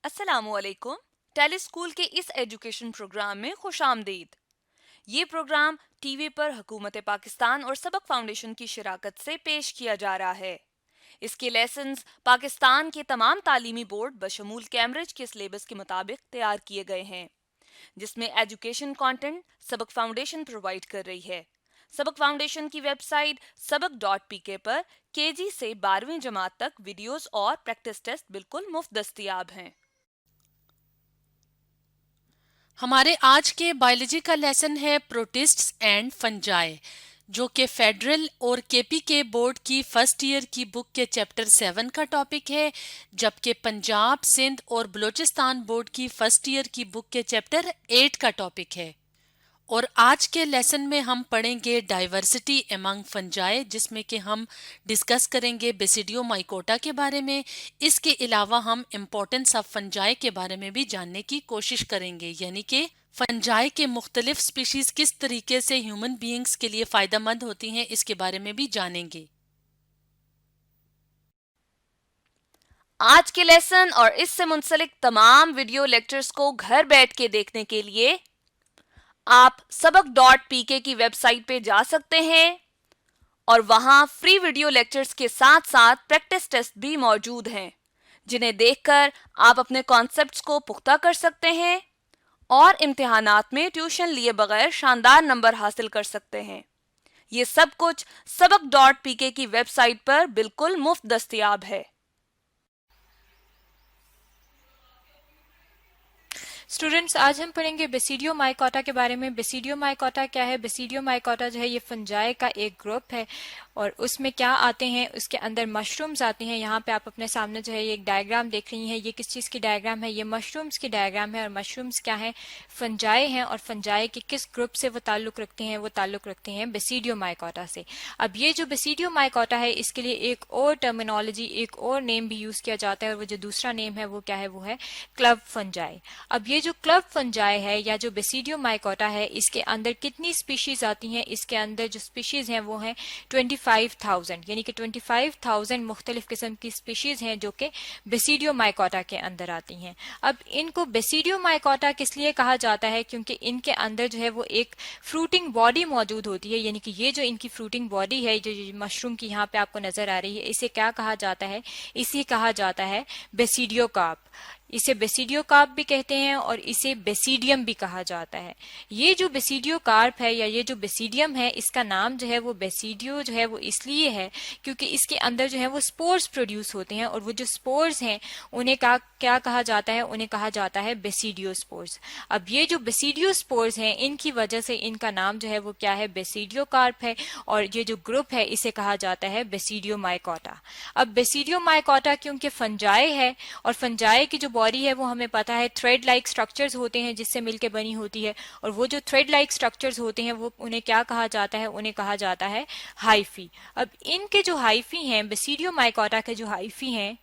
अस्सलामुअलैकुम। टेलीस्कूल के इस एजुकेशन प्रोग्राम में खुशामदीद। ये प्रोग्राम टीवी पर हुकूमत पाकिस्तान और सबक फाउंडेशन की शिराकत से पेश किया जा रहा है। इसके लेसन्स पाकिस्तान के तमाम तालीमी बोर्ड बशमूल कैम्ब्रिज के सिलेबस के मुताबिक तैयार किए गए हैं, जिसमें एजुकेशन कंटेंट सबक फाउंडेशन प्रोवाइड कर रही है। सबक फाउंडेशन की वेबसाइट sabak.pk पर केजी से 12वीं जमात तक वीडियोस और प्रैक्टिस टेस्ट बिल्कुल मुफ्त दस्तयाब हैं। हमारे आज के बायोलॉजी का लेसन है प्रोटिस्ट्स एंड फंजाई, जो कि फेडरल और केपी के बोर्ड की फर्स्ट ईयर की बुक के चैप्टर 7 का टॉपिक है, जबकि पंजाब, सिंध और बलूचिस्तान बोर्ड की फर्स्ट ईयर की बुक के चैप्टर 8 का टॉपिक है। और आज के लेसन में हम पढ़ेंगे डाइवर्सिटी एमंग फंजाई, जिसमें कि हम डिस्कस करेंगे बेसिडियो माइकोटा के बारे में। इसके अलावा हम इम्पोर्टेंस ऑफ फंजाई के बारे में भी जानने की कोशिश करेंगे, यानी कि फंजाई के मुख्तलिफ स्पीशीज किस तरीके से ह्यूमन बीइंग्स के लिए फ़ायदेमंद होती हैं, इसके बारे में भी जानेंगे। आज के लेसन और इससे मुंसलिक तमाम वीडियो लेक्चर्स को घर बैठ के देखने के लिए आप sabak.pk की वेबसाइट पे जा सकते हैं और वहां फ्री वीडियो लेक्चर्स के साथ साथ प्रैक्टिस टेस्ट भी मौजूद हैं, जिन्हें देखकर आप अपने कॉन्सेप्ट्स को पुख्ता कर सकते हैं और इम्तिहानात में ट्यूशन लिए बगैर शानदार नंबर हासिल कर सकते हैं। ये सब कुछ sabak.pk की वेबसाइट पर बिल्कुल मुफ्त दस्तयाब है। स्टूडेंट्स, आज हम पढ़ेंगे बेसिडियो माइकोटा के बारे में। बेसिडियो माइकोटा क्या है? बेसिडियो माइकोटा जो है ये फंजाई का एक ग्रुप है और उसमें क्या आते हैं, उसके अंदर मशरूम्स आते हैं। यहाँ पे आप अपने सामने जो है ये एक डायग्राम देख रही हैं। ये किस चीज़ की डायग्राम है? ये मशरूम्स की डायग्राम है। और मशरूम्स क्या है? फंजाई हैं। और फंजाई के किस ग्रुप से वो ताल्लुक रखते हैं? वो ताल्लुक रखते हैं बेसिडियो माइकोटा से। अब ये जो बेसिडियो माइकोटा है, इसके लिए एक और टर्मिनोलॉजी, एक और नेम भी यूज किया जाता है, और वो जो दूसरा नेम है वो क्या है? वो है क्लब फंजाई। अब ये जो क्लब फंजाई है या जो बेसिडियो माइकोटा है, इसके अंदर कितनी स्पीशीज आती हैं? इसके अंदर जो स्पीशीज हैं वो हैं 25,000, यानी कि 25,000 मुख्तलिफ किस्म की स्पीशीज हैं जो कि बेसिडियो माइकोटा के अंदर आती हैं। अब इनको बेसिडियो माइकोटा किस लिए कहा जाता है? क्योंकि इनके अंदर जो है वो एक फ्रूटिंग बॉडी मौजूद होती है, यानी कि ये जो इनकी फ्रूटिंग बॉडी है, जो मशरूम की यहाँ पे आपको नजर आ रही है, इसे क्या कहा जाता है? इसे कहा जाता है बेसिडियो कार्प। इसे बेसिडियो कार्प भी कहते हैं और इसे बेसिडियम भी कहा जाता है। ये जो बेसिडियो कार्प है या ये जो बेसिडियम है, इसका नाम जो है वो बेसिडियो जो है वो इसलिए है क्योंकि इसके अंदर जो है वो स्पोर्स प्रोड्यूस होते हैं, और वो जो स्पोर्स हैं उन्हें क्या कहा जाता है? उन्हें कहा जाता है बेसिडियो स्पोर्स। अब ये जो बेसिडियो स्पोर्स हैं, इनकी वजह से इनका नाम जो है वो क्या है? बेसिडियो कार्प है। और ये जो ग्रुप है इसे कहा जाता है बेसिडियो माइकोटा। अब बेसिडियो माइकोटा क्योंकि फंजाई है, और फंजाई की जो बॉडी है वो हमें पता है थ्रेड लाइक स्ट्रक्चर्स होते हैं जिससे मिलकर बनी होती है, और वो जो थ्रेड लाइक स्ट्रक्चर्स होते हैं वो उन्हें क्या कहा जाता है? उन्हें कहा जाता है हाइफी। अब इनके जो हाइफी हैं, बेसिडियो माइकोटा के जो हाइफी हैं,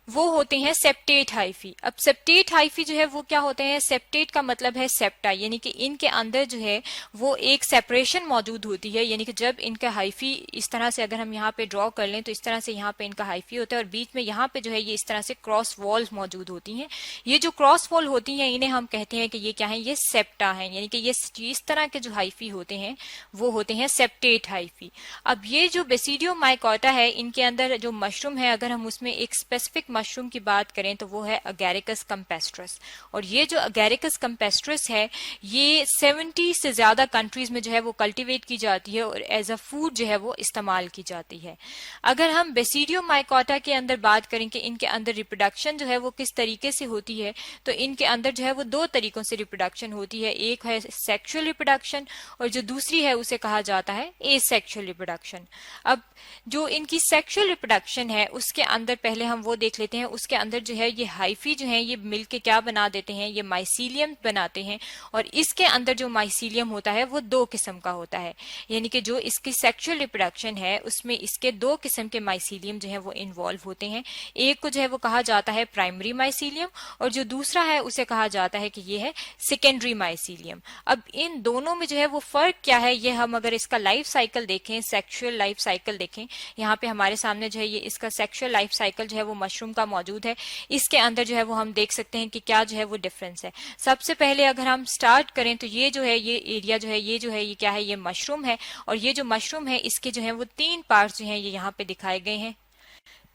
वो होते हैं सेप्टेट हाइफी। अब सेप्टेट हाइफी जो है वो क्या होते हैं? सेप्टेट का मतलब है सेप्टा, यानी कि इनके अंदर जो है वो एक सेपरेशन मौजूद होती है, यानी कि जब इनका हाइफी इस तरह से अगर हम यहाँ पे ड्रॉ कर लें तो इस तरह से यहाँ पे इनका हाइफी होता है, और बीच में यहाँ पे जो है ये इस तरह से क्रॉस वॉल मौजूद होती हैं। ये जो क्रॉस वॉल होती हैं इन्हें हम कहते हैं कि ये क्या है? ये सेप्टा है, यानी कि ये इस तरह के जो हाइफी होते हैं वो होते हैं सेप्टेट हाइफी। अब ये जो बेसिडियो माइकोटा है, इनके अंदर जो मशरूम है, अगर हम उसमें एक स्पेसिफिक मशरूम की बात करें तो वो है अगैरिकस कैम्पेस्ट्रस। और ये जो अगैरिकस कैम्पेस्ट्रस है ये 70 से ज्यादा कंट्रीज में जो है वो कल्टीवेट की जाती है और एज अ फूड जो है वो इस्तेमाल की जाती है। अगर हम बेसिडियो माइकोटा के अंदर बात करें कि इनके अंदर रिप्रोडक्शन जो है वो किस तरीके से होती है, तो इनके अंदर जो है वो दो तरीकों से रिप्रोडक्शन होती है। एक है सेक्सुअल रिप्रोडक्शन और जो दूसरी है उसे कहा जाता है एसेक्सुअल रिप्रोडक्शन। अब जो इनकी सेक्सुअल रिप्रोडक्शन है उसके अंदर पहले हम वो देख लेते हैं। उसके अंदर जो है ये हाइफी जो है ये मिलके क्या बना देते हैं? ये माइसीलियम बनाते हैं, और इसके अंदर जो माइसीलियम होता है वो दो किस्म का होता है, यानी कि जो इसकी सेक्सुअल रिप्रोडक्शन है उसमें इसके दो किस्म के माइसीलियम जो है वो इन्वॉल्व होते हैं। एक को जो है वो कहा जाता है प्राइमरी माइसीलियम, और जो दूसरा है उसे कहा जाता है कि ये है सेकेंडरी माइसीलियम। अब इन दोनों में जो है वो फर्क क्या है, ये हम अगर इसका लाइफ साइकिल देखें, सेक्सुअल लाइफ साइकिल देखें, यहाँ पे हमारे सामने जो है ये इसका सेक्सुअल लाइफ साइकिल जो है वो मशरूम मशरूम का मौजूद है, इसके अंदर जो है वो हम देख सकते हैं कि क्या जो है वो डिफरेंस है। सबसे पहले अगर हम स्टार्ट करें तो ये जो है ये एरिया जो है ये क्या है, ये मशरूम है। और ये जो मशरूम है इसके जो है वो 3 पार्ट्स जो हैं ये यहाँ पे दिखाए गए हैं।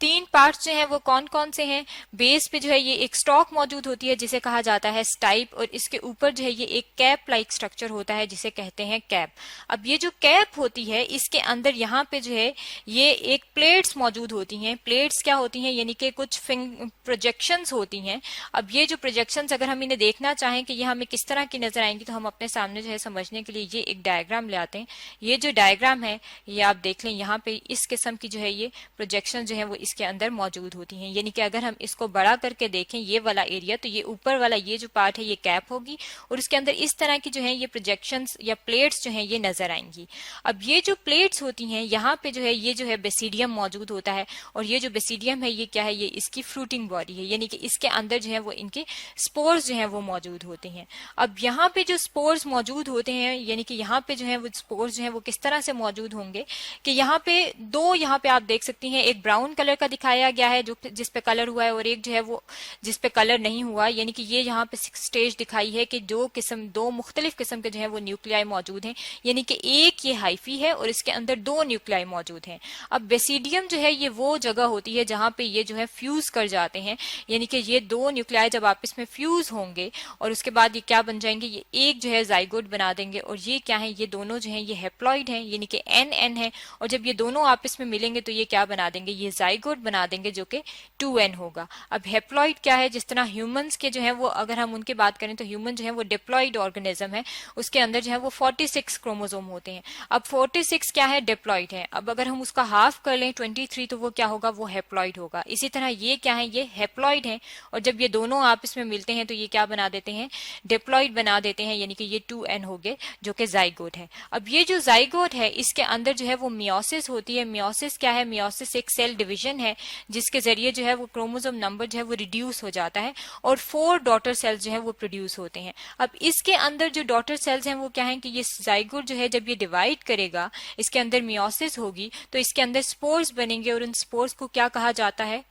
3 पार्ट्स जो हैं वो कौन कौन से हैं? बेस पे जो है ये एक स्टॉक मौजूद होती है जिसे कहा जाता है स्टाइप, और इसके ऊपर जो है ये एक कैप लाइक स्ट्रक्चर होता है जिसे कहते हैं कैप। अब ये जो कैप होती है इसके अंदर यहाँ पे जो है ये एक प्लेट्स मौजूद होती हैं। प्लेट्स क्या होती हैं? यानी कि कुछ प्रोजेक्शंस होती हैं। अब ये जो प्रोजेक्शंस अगर हम इन्हें देखना चाहें कि ये हमें किस तरह की नजर आएंगी, तो हम अपने सामने जो है समझने के लिए ये एक डायग्राम ले आते हैं। ये जो डायग्राम है ये आप देख लें, यहाँ पे इस किस्म की जो है ये प्रोजेक्शन जो है वो इसके अंदर मौजूद होती हैं। यानी कि अगर हम इसको बड़ा करके देखें ये वाला एरिया, तो ये ऊपर वाला ये जो पार्ट है ये कैप होगी, और उसके अंदर इस तरह की जो है ये प्रोजेक्शंस या प्लेट्स जो हैं ये नजर आएंगी। अब ये जो प्लेट्स होती हैं यहाँ पे जो है ये जो है बेसिडियम मौजूद होता है, और ये जो बेसिडियम है ये क्या है, ये इसकी फ्रूटिंग बॉडी है, यानी कि इसके अंदर जो है वो इनके स्पोर्स जो है वो मौजूद होते हैं। अब यहाँ पे जो स्पोर्स मौजूद होते हैं, यानी कि यहाँ पे जो है वो स्पोर्स जो है वो किस तरह से मौजूद होंगे कि यहाँ पे दो, यहाँ पे आप देख सकती हैं, एक ब्राउन कलर का दिखाया गया है जो जिस पे कलर हुआ है, और एक जो है वो जिस पे कलर नहीं हुआ। यानी कि ये यहाँ पे स्टेज दिखाई है कि दो मुख्तलिफ किस्म के जो है वो न्यूक्लियाई मौजूद हैं। यानी कि एक ये हाइफी है और इसके अंदर 2 न्यूक्लियाई मौजूद हैं। अब बेसिडियम जो है ये वो जगह होती है जहां पे ये जो है फ्यूज कर जाते हैं। यानी कि ये 2 न्यूक्लियाई जब आपस में फ्यूज होंगे और उसके बाद ये क्या बन जाएंगे, ये एक जो है जाइगोट बना देंगे। और ये क्या है, ये दोनों जो है ये हेप्लॉइड हैं, यानी कि NN है। और जब ये दोनों आपस में मिलेंगे तो ये क्या बना देंगे, ये जाइगोट बना देंगे जो कि 2N होगा। अब हेप्लॉइड क्या है, जिस तरह ह्यूमंस के जो है वो अगर हम उनकी बात करें तो ह्यूमन जो है वो डिप्लॉइड ऑर्गेनिज्म है, उसके अंदर जो है वो 46 क्रोमोसोम होते हैं। अब 46 क्या है, डिप्लॉइड है। अब अगर हम उसका हाफ कर लें 23, तो वो क्या होगा, वो हेप्लॉइड होगा। इसी तरह ये क्या है, ये हेप्लॉइड है, और जब ये दोनों आपस में मिलते हैं तो ये क्या बना देते हैं, डिप्लॉइड बना देते हैं, यानी कि ये 2N हो गए जो कि जाइगोट है। अब ये जो जाइगोट है इसके अंदर जो है वो मियोसिस होती है। मियोसिस क्या है, मियोसिस एक सेल डिवीजन है जिसके जरिए जो है वो क्रोमोसोम नंबर जो है वो रिड्यूस हो जाता है और 4 डॉटर सेल्स जो है वो प्रोड्यूस होते हैं। अब इसके अंदर जो डॉटर सेल्स हैं वो क्या है कि ये जाइगोट जो है जब ये डिवाइड करेगा, इसके अंदर मियोसिस होगी, तो इसके अंदर स्पोर्स बनेंगे, और उन स्पोर्स को क्या कहा जाता है,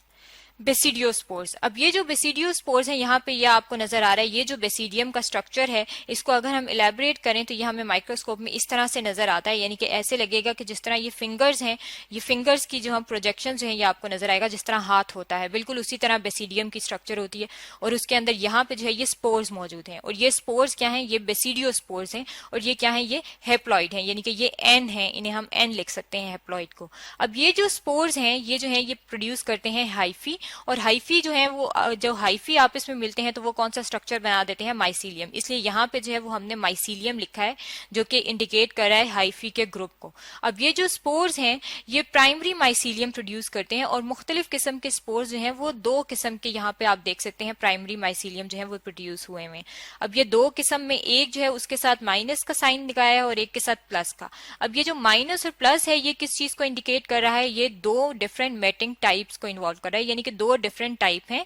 बेसिडियोस्पोर्स। अब ये जो बेसिडियोस्पोर्स है यहाँ पे ये आपको नजर आ रहा है, ये जो बेसिडियम का स्ट्रक्चर है इसको अगर हम इलेबोरेट करें तो ये हमें माइक्रोस्कोप में इस तरह से नजर आता है। यानी कि ऐसे लगेगा कि जिस तरह ये फिंगर्स हैं, ये फिंगर्स की जो हम प्रोजेक्शन जो है ये आपको नजर आएगा जिस तरह हाथ होता है, बिल्कुल उसी तरह बेसिडियम की स्ट्रक्चर होती है। और उसके अंदर यहाँ पे जो है ये स्पोर्स मौजूद हैं, और ये स्पोर्स क्या है, ये बेसिडियोस्पोर्स हैं, और ये क्या है, ये हेप्लॉइड हैं, यानी कि ये N है, इन्हें हम N लिख सकते हैं हेप्लॉइड को। अब ये जो स्पोर्स हैं ये जो है ये प्रोड्यूस करते हैं हाइफी, और हाइफी जो है वो जो हाइफी आपस में मिलते हैं तो वो कौन सा स्ट्रक्चर बना देते हैं, माइसीलियम। इसलिए यहाँ पे जो है वो हमने माइसीलियम लिखा है जो कि इंडिकेट कर रहा है हाइफी के ग्रुप को। अब ये जो स्पोर्स हैं ये प्राइमरी माइसीलियम प्रोड्यूस करते हैं, और मुख्तलिफ किस्म के स्पोर्स जो हैं वो 2 किस्म के यहाँ पे आप देख सकते हैं प्राइमरी माइसीलियम जो है वो प्रोड्यूस हुए हैं। अब ये 2 किस्म में एक जो है उसके साथ माइनस का साइन दिखाया है और एक के साथ प्लस का। अब ये जो माइनस और प्लस है ये किस चीज को इंडिकेट कर रहा है, ये 2 डिफरेंट मेटिंग टाइप्स को इन्वॉल्व कर रहा है। यानी कि 2 डिफरेंट टाइप हैं,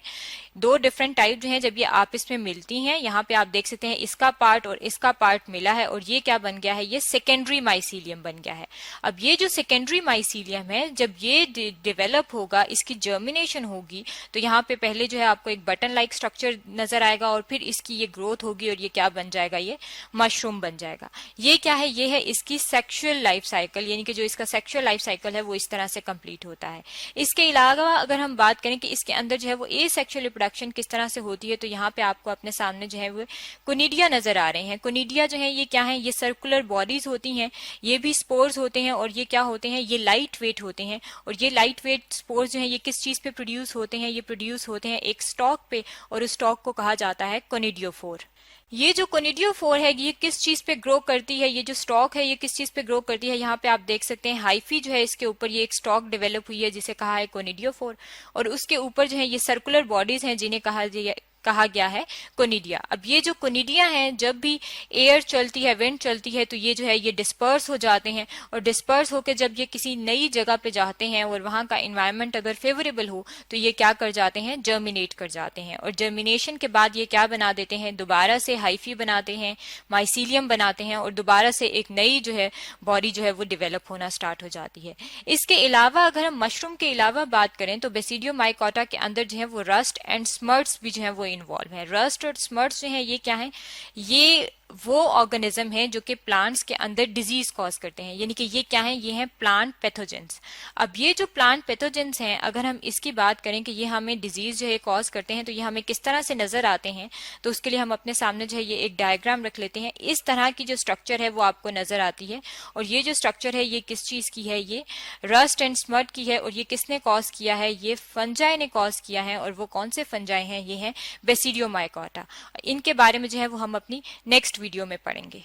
2 डिफरेंट टाइप जो हैं जब ये आपस में मिलती हैं, यहाँ पे आप देख सकते हैं इसका पार्ट और इसका पार्ट मिला है, और ये क्या बन गया है, ये सेकेंडरी माइसीलियम बन गया है। अब ये जो सेकेंडरी माइसीलियम है जब ये डेवलप होगा, इसकी जर्मिनेशन होगी, तो यहाँ पे पहले जो है आपको एक बटन लाइक स्ट्रक्चर नजर आएगा, और फिर इसकी ये ग्रोथ होगी और ये क्या बन जाएगा, ये मशरूम बन जाएगा। ये क्या है, ये है इसकी सेक्सुअल लाइफ साइकिल, यानी कि जो इसका सेक्सुअल लाइफ साइकिल है वो इस तरह से कंप्लीट होता है। इसके अलावा अगर हम बात करें कि इसके अंदर जो है वो एसेक्सुअल रिप्रोडक्शन किस तरह से होती है, तो यहाँ पे आपको अपने सामने जो है वो कोनिडिया नजर आ रहे हैं। कोनिडिया जो है ये क्या है, ये सर्कुलर बॉडीज होती हैं, ये भी स्पोर्स होते हैं, और ये क्या होते हैं, ये लाइट वेट होते हैं। और ये लाइट वेट स्पोर्स जो है ये किस चीज पे प्रोड्यूस होते हैं, ये प्रोड्यूस होते हैं एक स्टॉक पे, और उस स्टॉक को कहा जाता है कोनिडियोफोर। ये जो कोनिडियोफोर है ये किस चीज पे ग्रो करती है, ये जो स्टॉक है ये किस चीज पे ग्रो करती है, यहाँ पे आप देख सकते हैं हाइफी जो है इसके ऊपर ये एक स्टॉक डेवलप हुई है जिसे कहा है कोनिडियोफोर, और उसके ऊपर जो है ये सर्कुलर बॉडीज हैं जिन्हें कहा कहा गया है कोनिडिया। अब ये जो कोनिडिया हैं, जब भी एयर चलती है, विंड चलती है, तो ये जो है ये डिस्पर्स हो जाते हैं, और डिस्पर्स होकर जब ये किसी नई जगह पे जाते हैं और वहां का इन्वायरमेंट अगर फेवरेबल हो तो ये क्या कर जाते हैं, जर्मिनेट कर जाते हैं। और जर्मिनेशन के बाद ये क्या बना देते हैं, दोबारा से हाइफी बनाते हैं, माइसीलियम बनाते हैं, और दोबारा से एक नई जो है बॉडी जो है वो डेवलप होना स्टार्ट हो जाती है। इसके अलावा अगर हम मशरूम के अलावा बात करें तो बेसिडियोमाइकोटा के अंदर जो है वो रस्ट एंड स्मर्ट्स भी जो है वो इन्वॉल्व है। रस्ट और स्मर्ट्स जो है ये क्या है, ये वो ऑर्गेनिज्म है जो कि प्लांट्स के अंदर डिजीज कॉज करते हैं, यानी कि ये क्या है, ये हैं प्लांट पैथोजेंस। अब ये जो प्लांट पैथोजेंस हैं, अगर हम इसकी बात करें कि ये हमें डिजीज जो है कॉज करते हैं, तो ये हमें किस तरह से नजर आते हैं, तो उसके लिए हम अपने सामने जो है ये एक डायग्राम रख लेते हैं। इस तरह की जो स्ट्रक्चर है वो आपको नजर आती है, और ये जो स्ट्रक्चर है ये किस चीज की है, ये रस्ट एंड स्मर्ट की है, और ये किसने कॉज किया है, ये फंजाई ने कॉज किया है। और वो कौन से फंजाई हैं, ये हैं बेसिडियोमाइकोटा। इनके बारे में जो है वो हम अपनी नेक्स्ट वीडियो में पढ़ेंगे।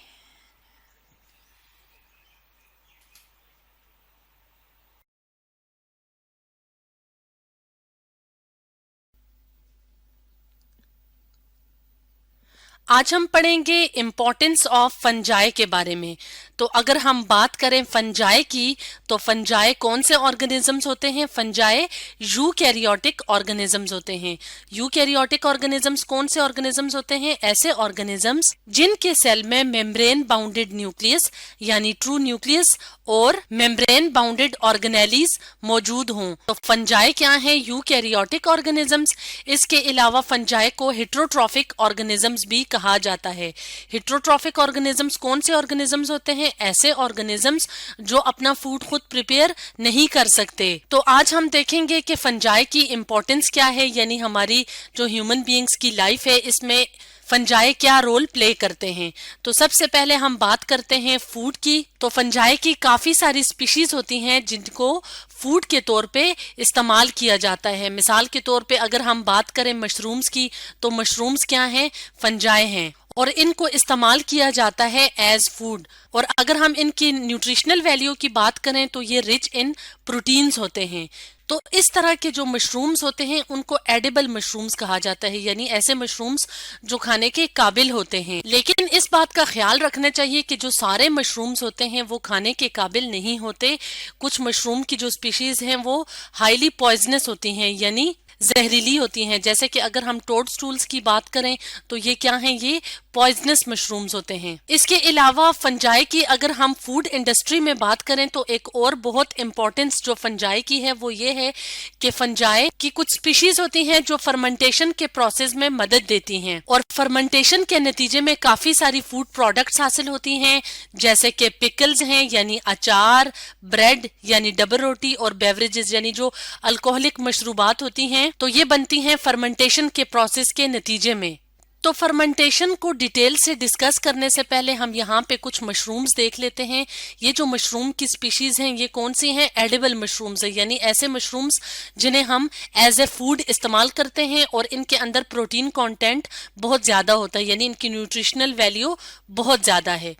आज हम पढ़ेंगे इम्पोर्टेंस ऑफ फंजाई के बारे में। तो अगर हम बात करें फंजाई की, तो फंजाई कौन से ऑर्गेनिजम्स होते हैं? फंजाई यूकैरियोटिक ऑर्गेनिजम्स होते हैं। यूकैरियोटिक ऑर्गेनिजम्स कौन से ऑर्गेनिजम्स होते हैं? ऐसे ऑर्गेनिजम्स जिनके सेल में मेम्ब्रेन बाउंडेड न्यूक्लियस यानी ट्रू न्यूक्लियस और मेम्ब्रेन बाउंडेड ऑर्गेनेलीज मौजूद हों। तो फंजाई क्या है? Eukaryotic organisms. इसके अलावा फंजाई को हेट्रोट्रॉफिक ऑर्गेनिजम्स भी कहा जाता है। हेट्रोट्रॉफिक ऑर्गेनिजम्स कौन से ऑर्गेनिजम्स होते हैं? ऐसे ऑर्गेनिजम्स जो अपना फूड खुद प्रिपेयर नहीं कर सकते। तो आज हम देखेंगे कि फंजाई की इम्पोर्टेंस क्या है, यानी हमारी जो ह्यूमन बीइंग्स की लाइफ है इसमें फंजाई क्या रोल प्ले करते हैं। तो सबसे पहले हम बात करते हैं फूड की। तो फंजाई की काफी सारी स्पीशीज होती हैं जिनको फूड के तौर पे इस्तेमाल किया जाता है। मिसाल के तौर पे अगर हम बात करें मशरूम्स की, तो मशरूम्स क्या हैं? फंजाई हैं, और इनको इस्तेमाल किया जाता है एज फूड। और अगर हम इनकी न्यूट्रिशनल वैल्यू की बात करें तो ये रिच इन प्रोटीन्स होते हैं। तो इस तरह के जो मशरूम्स होते हैं उनको एडिबल मशरूम्स कहा जाता है, यानी ऐसे मशरूम्स जो खाने के काबिल होते हैं। लेकिन इस बात का ख्याल रखना चाहिए कि जो सारे मशरूम्स होते हैं वो खाने के काबिल नहीं होते। कुछ मशरूम की जो स्पीशीज हैं वो हाईली पॉइजनस होती हैं, यानी जहरीली होती हैं। जैसे कि अगर हम टोडस्टूल्स की बात करें तो ये क्या हैं? ये पॉइजनस मशरूम्स होते हैं। इसके अलावा फंजाई की अगर हम फूड इंडस्ट्री में बात करें तो एक और बहुत इंपॉर्टेंस जो फंजाई की है वो ये है कि फंजाई की कुछ स्पीशीज होती हैं जो फर्मेंटेशन के प्रोसेस में मदद देती हैं, और फर्मेंटेशन के नतीजे में काफी सारी फूड प्रोडक्ट्स हासिल होती हैं, जैसे कि पिकल्स हैं यानी अचार, ब्रेड यानी डबर रोटी, और बेवरेजेस यानी जो अल्कोहलिक मशरूबात होती हैं, तो ये बनती हैं फर्मेंटेशन के प्रोसेस के नतीजे में। तो फर्मेंटेशन को डिटेल से डिस्कस करने से पहले हम यहाँ पे कुछ मशरूम्स देख लेते हैं। ये जो मशरूम की स्पीशीज हैं ये कौन सी हैं? एडिबल मशरूम्स है, यानी ऐसे मशरूम्स जिन्हें हम एज ए फूड इस्तेमाल करते हैं, और इनके अंदर प्रोटीन कंटेंट बहुत ज्यादा होता है, यानी इनकी न्यूट्रिशनल वैल्यू बहुत ज्यादा है।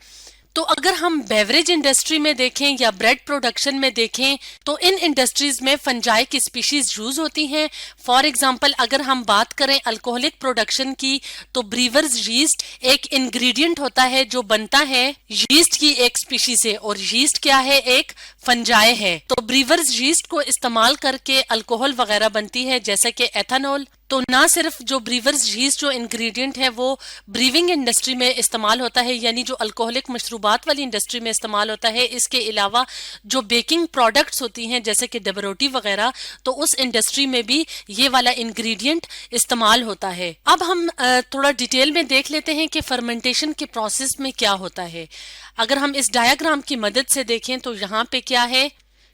तो अगर हम बेवरेज इंडस्ट्री में देखें या ब्रेड प्रोडक्शन में देखें तो इन इंडस्ट्रीज में फंजाई की स्पीशीज यूज होती हैं। फॉर एग्जांपल अगर हम बात करें अल्कोहलिक प्रोडक्शन की, तो ब्रीवर्स यीस्ट एक इंग्रेडिएंट होता है जो बनता है यीस्ट की एक स्पीशीज से, और यीस्ट क्या है? एक फंजाई है। तो ब्रीवर्स यीस्ट को इस्तेमाल करके अल्कोहल वगैरह बनती है, जैसे कि एथेनॉल। तो ना सिर्फ जो ब्रीवर्स यीस्ट जो इंग्रेडिएंट है वो ब्रीविंग इंडस्ट्री में इस्तेमाल होता है, यानी जो अल्कोहलिक मशरूबात वाली इंडस्ट्री में इस्तेमाल होता है, इसके अलावा जो बेकिंग प्रोडक्ट्स होती हैं जैसे कि डबरोटी वगैरह, तो उस इंडस्ट्री में भी ये वाला इंग्रेडिएंट इस्तेमाल होता है। अब हम थोड़ा डिटेल में देख लेते हैं कि फर्मेंटेशन के प्रोसेस में क्या होता है। अगर हम इस डायग्राम की मदद से देखें तो यहाँ पे क्या है?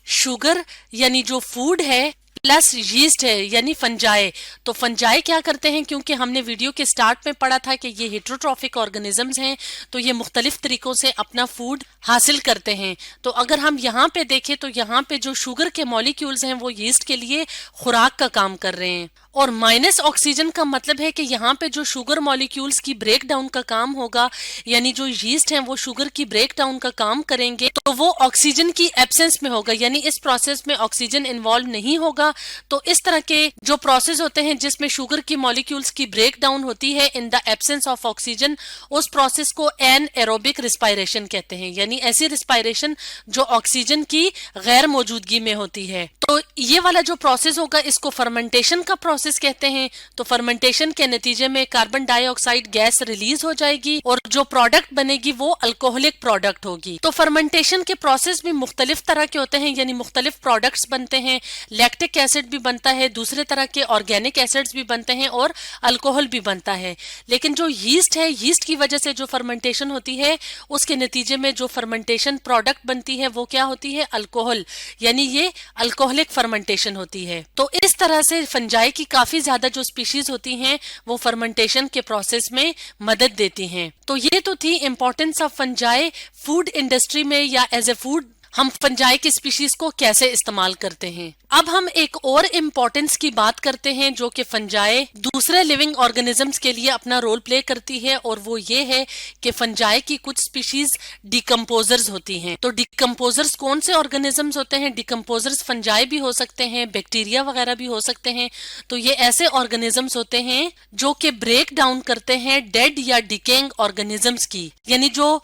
शुगर यानी जो फूड है प्लस यीस्ट है यानी फंजाई। तो फंजाई क्या करते हैं? क्योंकि हमने वीडियो के स्टार्ट में पढ़ा था कि ये हेट्रोट्रॉफिक ऑर्गेनिजम्स हैं, तो ये मुख्तलिफ तरीकों से अपना फूड हासिल करते हैं। तो अगर हम यहाँ पे देखें तो यहाँ पे जो शुगर के मॉलिक्यूल्स हैं वो यीस्ट के लिए खुराक का काम कर रहे हैं, और माइनस ऑक्सीजन का मतलब है कि यहाँ पे जो शुगर मॉलिक्यूल्स की ब्रेक डाउन का काम होगा, यानी जो यीस्ट हैं वो शुगर की ब्रेक डाउन का काम करेंगे, तो वो ऑक्सीजन की एब्सेंस में होगा, यानी इस प्रोसेस में ऑक्सीजन इन्वॉल्व नहीं होगा, तो इस तरह के जो प्रोसेस होते हैं जिसमें शुगर की मॉलिक्यूल्स की ब्रेक डाउन होती है in the absence of oxygen, उस प्रोसेस को एनएरोबिक रिस्पायरेशन कहते हैं, यानी ऐसी रिस्पायरेशन जो ऑक्सीजन की गैर मौजूदगी में होती है। तो ये वाला जो प्रोसेस होगा इसको फर्मेंटेशन का प्रोसेस कहते हैं। तो फर्मेंटेशन के नतीजे में कार्बन डाइऑक्साइड गैस रिलीज हो जाएगी और जो प्रोडक्ट बनेगी वो अल्कोहलिक प्रोडक्ट होगी। तो फर्मेंटेशन के प्रोसेस भी मुख्तलिफ तरह के होते हैं, यानी मुख्तलिफ प्रोडक्ट्स बनते हैं। लैक्टिक एसिड भी बनता है, दूसरे तरह के ऑर्गेनिक एसिड्स भी बनते हैं और अल्कोहल भी बनता है। लेकिन जो यीस्ट है, यीस्ट की वजह से जो फर्मेंटेशन होती है उसके नतीजे में जो फर्मेंटेशन प्रोडक्ट बनती है वो क्या होती है? अल्कोहल, यानी ये अल्कोहलिक फर्मेंटेशन होती है। तो इस तरह से फंजाई की काफी ज्यादा जो स्पीशीज होती हैं वो फर्मेंटेशन के प्रोसेस में मदद देती हैं। तो ये तो थी importance of fungi food industry में, या एज ए फूड हम फंजाई की स्पीशीज को कैसे इस्तेमाल करते हैं। अब हम एक और इम्पोर्टेंस की बात करते हैं जो कि फंजाई दूसरे लिविंग ऑर्गेनिजम्स के लिए अपना रोल प्ले करती है, और वो ये है कि फंजाई की कुछ स्पीशीज डिकम्पोजर्स होती हैं। तो डिकम्पोजर्स कौन से ऑर्गेनिजम्स होते हैं? डिकम्पोजर्स फंजाई भी हो सकते हैं, बैक्टीरिया वगैरह भी हो सकते हैं। तो ये ऐसे ऑर्गेनिजम्स होते हैं जो कि ब्रेक डाउन करते हैं डेड या डिकेइंग ऑर्गेनिजम्स की, यानी जो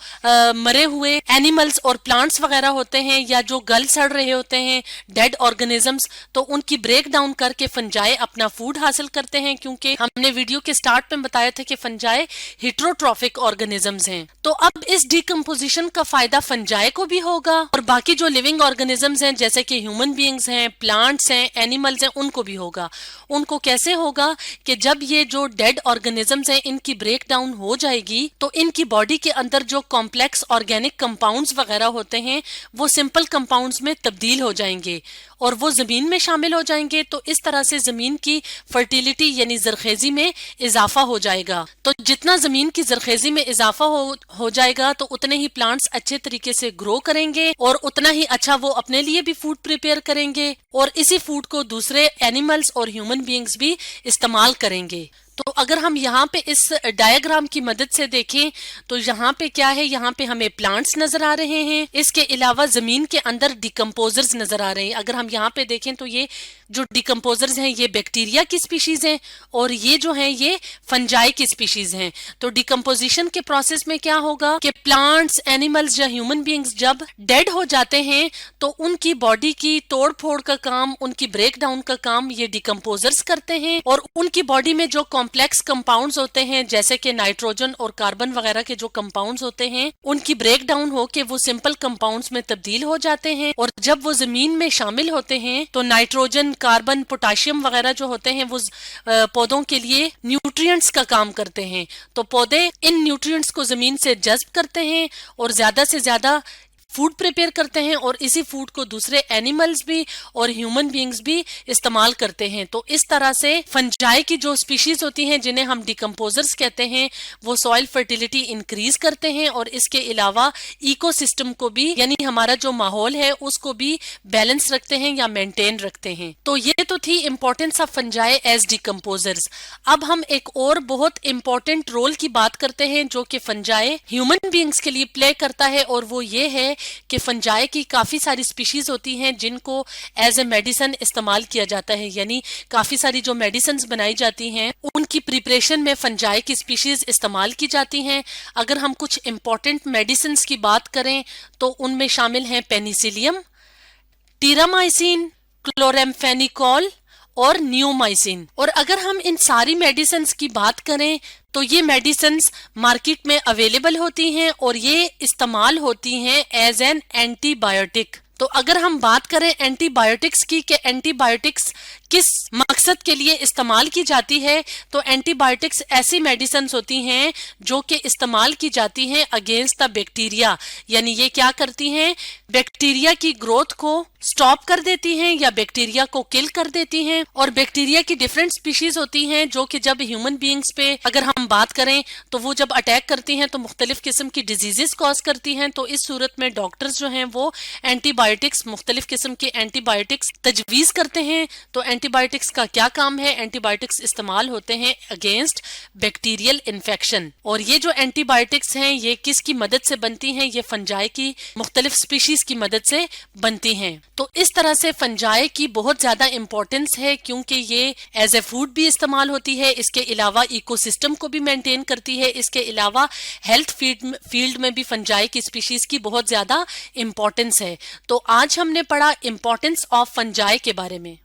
मरे हुए एनिमल्स और प्लांट्स वगैरह होते हैं या जो गल सड़ रहे होते हैं डेड ऑर्गेनिजम्स, तो उनकी ब्रेक डाउन करके फंजाई अपना फूड हासिल करते हैं। क्योंकि हमने वीडियो के स्टार्ट में बताया था कि फंजाई हिट्रोट्रॉफिक ऑर्गेनिजम्स हैं। तो अब इस डिकम्पोजिशन का फायदा फंजाई को भी होगा और बाकी जो लिविंग ऑर्गेनिजम्स हैं जैसे कि ह्यूमन बीइंग्स हैं, प्लांट्स हैं, एनिमल्स हैं, उनको भी होगा। उनको कैसे होगा कि जब ये जो डेड ऑर्गेनिजम्स हैं इनकी ब्रेक डाउन हो जाएगी तो इनकी बॉडी के अंदर जो कॉम्प्लेक्स ऑर्गेनिक कंपाउंड्स वगैरह होते हैं वो सिंपल कंपाउंड्स में तब्दील हो जाएंगे और वो जमीन में शामिल हो जाएंगे। तो इस तरह से जमीन की फर्टिलिटी यानी जरखेजी में इजाफा हो जाएगा। तो जितना जमीन की जरखेजी में इजाफा हो जाएगा तो उतने ही प्लांट्स अच्छे तरीके से ग्रो करेंगे और उतना ही अच्छा वो अपने लिए भी फूड प्रिपेयर करेंगे और इसी फूड को दूसरे एनिमल्स और ह्यूमन बीइंग्स भी इस्तेमाल करेंगे। तो अगर हम यहाँ पे इस डायग्राम की मदद से देखें तो यहाँ पे क्या है, यहाँ पे हमें प्लांट्स नजर आ रहे हैं, इसके अलावा जमीन के अंदर डिकम्पोजर्स नजर आ रहे हैं। अगर हम यहाँ पे देखें तो ये जो डिकम्पोजर्स हैं ये बैक्टीरिया की स्पीशीज हैं और ये जो हैं ये फंजाई की स्पीशीज हैं। तो डिकम्पोजिशन के प्रोसेस में क्या होगा कि प्लांट्स, एनिमल्स या ह्यूमन बीइंग्स जब डेड हो जाते हैं तो उनकी बॉडी की तोड़ फोड़ का काम, उनकी ब्रेक डाउन का काम ये डिकम्पोजर्स करते हैं और उनकी बॉडी में जो कॉम्प्लेक्स कंपाउंड्स होते हैं जैसे कि नाइट्रोजन और कार्बन वगैरह के जो कंपाउंड्स होते हैं उनकी ब्रेक डाउन होके वो सिंपल कंपाउंड्स में तब्दील हो जाते हैं और जब वो जमीन में शामिल होते हैं तो नाइट्रोजन, कार्बन, पोटाशियम वगैरह जो होते हैं वो पौधों के लिए न्यूट्रिएंट्स का काम करते हैं। तो पौधे इन न्यूट्रिएंट्स को जमीन से जज्ब करते हैं और ज्यादा से ज्यादा फूड प्रिपेयर करते हैं और इसी फूड को दूसरे एनिमल्स भी और ह्यूमन बीइंग्स भी इस्तेमाल करते हैं। तो इस तरह से फंजाई की जो स्पीशीज होती हैं जिन्हें हम डिकम्पोजर्स कहते हैं वो सॉइल फर्टिलिटी इंक्रीज करते हैं और इसके अलावा इकोसिस्टम को भी यानी हमारा जो माहौल है उसको भी बैलेंस रखते हैं या मेंटेन रखते हैं। तो ये तो थी importance of fungi as decomposers. अब हम एक और बहुत इंपॉर्टेंट रोल की बात करते हैं जो कि फंजाई ह्यूमन बीइंग्स के लिए प्ले करता है और वो ये है कि फंजाई की काफी सारी स्पीशीज होती हैं जिनको एज ए मेडिसिन इस्तेमाल किया जाता है, यानी काफी सारी जो मेडिसिन बनाई जाती हैं उनकी प्रिपरेशन में फंजाई की स्पीशीज इस्तेमाल की जाती हैं। अगर हम कुछ इंपॉर्टेंट मेडिसिन की बात करें तो उनमें शामिल हैं पेनिसिलियम, टीरामाइसिन, क्लोरेम्फेनिकोल और नियोमाइसिन। और अगर हम इन सारी मेडिसिन की बात करें तो ये मेडिसिन्स मार्केट में अवेलेबल होती हैं और ये इस्तेमाल होती हैं एज एन एंटीबायोटिक। तो अगर हम बात करें एंटीबायोटिक्स की कि एंटीबायोटिक्स किस मकसद के लिए इस्तेमाल की जाती है, तो एंटीबायोटिक्स ऐसी मेडिसिन होती हैं जो कि इस्तेमाल की जाती हैं अगेंस्ट द बैक्टीरिया, यानी ये क्या करती हैं, बैक्टीरिया की ग्रोथ को स्टॉप कर देती हैं या बैक्टीरिया को किल कर देती हैं। और बैक्टीरिया की डिफरेंट स्पीशीज होती हैं जो कि जब ह्यूमन बीइंग्स पे अगर हम बात करें तो वो जब अटैक करती हैं तो मुख्तलिफ किस्म की डिजीजेस कॉज करती हैं। तो इस सूरत में डॉक्टर्स जो हैं वो एंटीबायोटिक एंटीबायोटिक्स, मुख्तलिफ किस्म के एंटीबायोटिक्स तजवीज़ करते हैं। तो एंटीबायोटिक्स का क्या काम है? एंटीबायोटिक्स इस्तेमाल होते हैं अगेंस्ट बैक्टीरियल इन्फेक्शन। और ये जो एंटीबायोटिक्स हैं ये किसकी मदद से बनती हैं? ये फंजाई की मुख्तलिफ स्पीशीज की मदद से बनती हैं। तो इस तरह से फंजाई की बहुत ज्यादा इंपॉर्टेंस है, क्योंकि ये एज ए फूड भी इस्तेमाल होती है, इसके अलावा इकोसिस्टम को भी मेंटेन करती है, इसके अलावा हेल्थ फील्ड में भी फंजाई की स्पीशीज की बहुत ज्यादा इंपॉर्टेंस है। तो आज हमने पढ़ा इंपॉर्टेंस ऑफ फंजाई के बारे में।